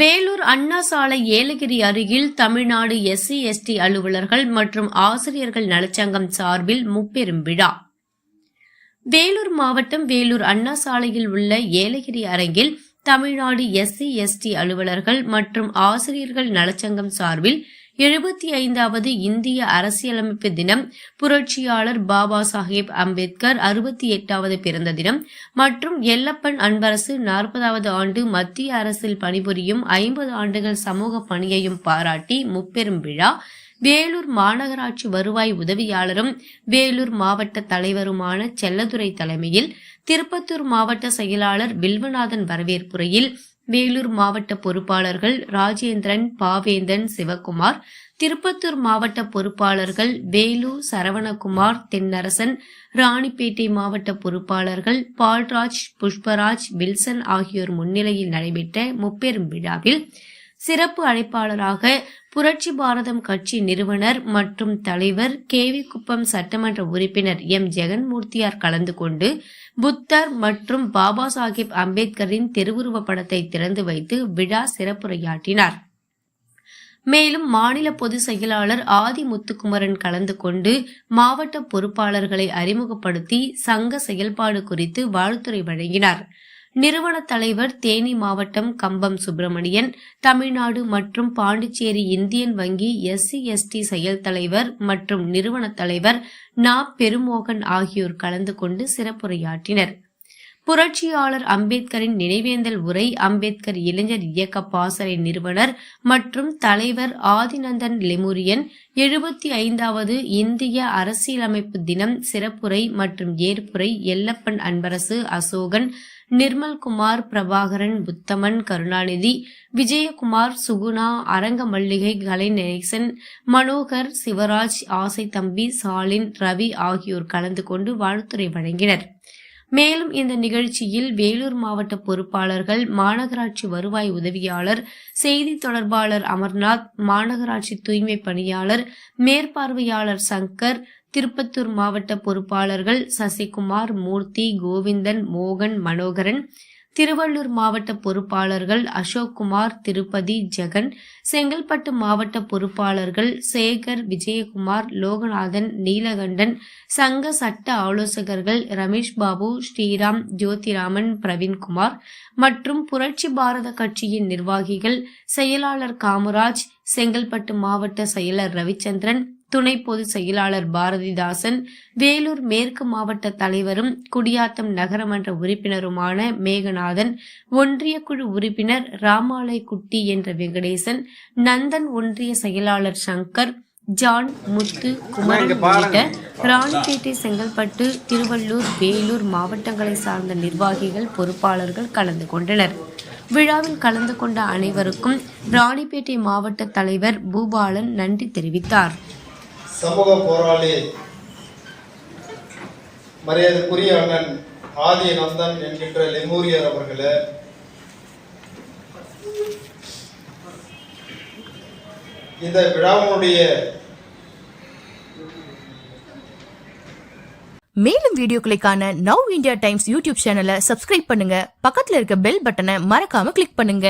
வேலூர் அண்ணா சாலை ஏலகிரி அருகில் தமிழ்நாடு SC/ST அலுவலர்கள் மற்றும் ஆசிரியர்கள் நலச்சங்கம் சார்பில் முப்பெரும் விழா. வேலூர் மாவட்டம் வேலூர் அண்ணா சாலையில் உள்ள ஏலகிரி அரங்கில் தமிழ்நாடு SC/ST அலுவலர்கள் மற்றும் ஆசிரியர்கள் நலச்சங்கம் சார்பில் 75வது இந்திய அரசியலமைப்பு தினம், புரட்சியாளர் பாபா சாஹேப் அம்பேத்கர் 68வது பிறந்த தினம் மற்றும் எல்லப்பன் அன்பரசு 40வது ஆண்டு மத்திய அரசில் பணிபுரியும் 50 ஆண்டுகள் சமூக பணியையும் பாராட்டி முப்பெரும் விழா வேலூர் மாநகராட்சி வருவாய் உதவியாளரும் வேலூர் மாவட்ட தலைவருமான செல்லதுரை தலைமையில் திருப்பத்தூர் மாவட்ட செயலாளர் வில்வநாதன் வரவேற்புரையில் வேலூர் மாவட்ட பொறுப்பாளர்கள் ராஜேந்திரன், பாவேந்தன், சிவகுமார், திருப்பத்தூர் மாவட்ட பொறுப்பாளர்கள் வேலு, சரவணகுமார், தென்னரசன், ராணிப்பேட்டை மாவட்ட பொறுப்பாளர்கள் பால்ராஜ், புஷ்பராஜ், வில்சன் ஆகியோர் முன்னிலையில் நடைபெற்ற முப்பெரும் விழாவில் சிறப்பு அழைப்பாளராக புரட்சி பாரதம் கட்சி நிறுவனர் மற்றும் தலைவர் கேவிக்குப்பம் சட்டமன்ற உறுப்பினர் ஜெகன்மூர்த்தியார் கலந்து கொண்டு புத்தர் மற்றும் பாபா சாஹேப் அம்பேத்கரின் திருவுருவ படத்தை திறந்து வைத்து விழா சிறப்புரையாற்றினார். மேலும் மாநில பொதுச் செயலாளர் ஆதி முத்துக்குமரன் கலந்து கொண்டு மாவட்ட பொறுப்பாளர்களை அறிமுகப்படுத்தி சங்க செயல்பாடு குறித்து வாழ்த்துரை வழங்கினார். நிறுவன தலைவர் தேனி மாவட்டம் கம்பம் சுப்பிரமணியன், தமிழ்நாடு மற்றும் பாண்டிச்சேரி இந்தியன் வங்கி SC/ST செயல் தலைவர் மற்றும் நிறுவன தலைவர் பெருமோகன் ஆகியோர் கலந்து கொண்டு சிறப்புரையாற்றினர். புரட்சியாளர் அம்பேத்கரின் நினைவேந்தல் உரை அம்பேத்கர் இளைஞர் இயக்க பாசறை நிறுவனர் மற்றும் தலைவர் ஆதிநந்தன் லெமுரியன் 75வது இந்திய அரசியலமைப்பு தினம் சிறப்புரை மற்றும் ஏற்புரை எல்லப்பன் அன்பரசு, அசோகன், நிர்மல்குமார், பிரபாகரன், புத்தமன், கருணாநிதி, விஜயகுமார், சுகுணா, அரங்க மல்லிகை, கலைநேசன், மனோகர், சிவராஜ், ஆசை தம்பி, சாலின், ரவி ஆகியோர் கலந்து கொண்டு வாழ்த்துரை வழங்கினர். மேலும் இந்த நிகழ்ச்சியில் வேலூர் மாவட்ட பொறுப்பாளர்கள், மாநகராட்சி வருவாய் உதவியாளர், செய்தி தொடர்பாளர் அமர்நாத், மாநகராட்சி தூய்மை பணியாளர், மேற்பார்வையாளர் சங்கர், திருப்பத்தூர் மாவட்ட பொறுப்பாளர்கள் சசிகுமார், மூர்த்தி, கோவிந்தன், மோகன், மனோகரன், திருவள்ளூர் மாவட்ட பொறுப்பாளர்கள் அசோக்குமார், திருப்பதி, ஜெகன், செங்கல்பட்டு மாவட்ட பொறுப்பாளர்கள் சேகர், விஜயகுமார், லோகநாதன், நீலகண்டன், சங்க சட்ட ஆலோசகர்கள் ரமேஷ் பாபு, ஸ்ரீராம், ஜோதிராமன், பிரவீன்குமார் மற்றும் புரட்சி பாரத கட்சியின் நிர்வாகிகள், செயலாளர் காமராஜ், செங்கல்பட்டு மாவட்ட செயலர் ரவிச்சந்திரன், துணை பொதுச் செயலாளர் பாரதிதாசன், வேலூர் மேற்கு மாவட்ட தலைவரும் குடியாத்தம் நகரமன்ற உறுப்பினருமான மேகநாதன், ஒன்றிய குழு உறுப்பினர் ராமாலை குட்டி என்ற வெங்கடேசன், நந்தன் ஒன்றிய செயலாளர் சங்கர், ஜான், முத்து, குமரன் உள்ளிட்ட ராணிப்பேட்டை, செங்கல்பட்டு, திருவள்ளூர், வேலூர் மாவட்டங்களை சார்ந்த நிர்வாகிகள், பொறுப்பாளர்கள் கலந்து கொண்டனர். விழாவில் கலந்து கொண்ட அனைவருக்கும் ராணிப்பேட்டை மாவட்ட தலைவர் பூபாலன் நன்றி தெரிவித்தார். சமூக போராளி மரியாதைக்குரிய அண்ணன் ஆதி நந்தன் என்கின்ற லெமூரியர் அவர்களே, இந்த விழாவினுடைய மேலும் வீடியோக்களை காண நவ் இந்தியா டைம்ஸ் யூடியூப் சேனலை சப்ஸ்கிரைப் பண்ணுங்க. பக்கத்துல இருக்க பெல் பட்டனை மறக்காம கிளிக் பண்ணுங்க.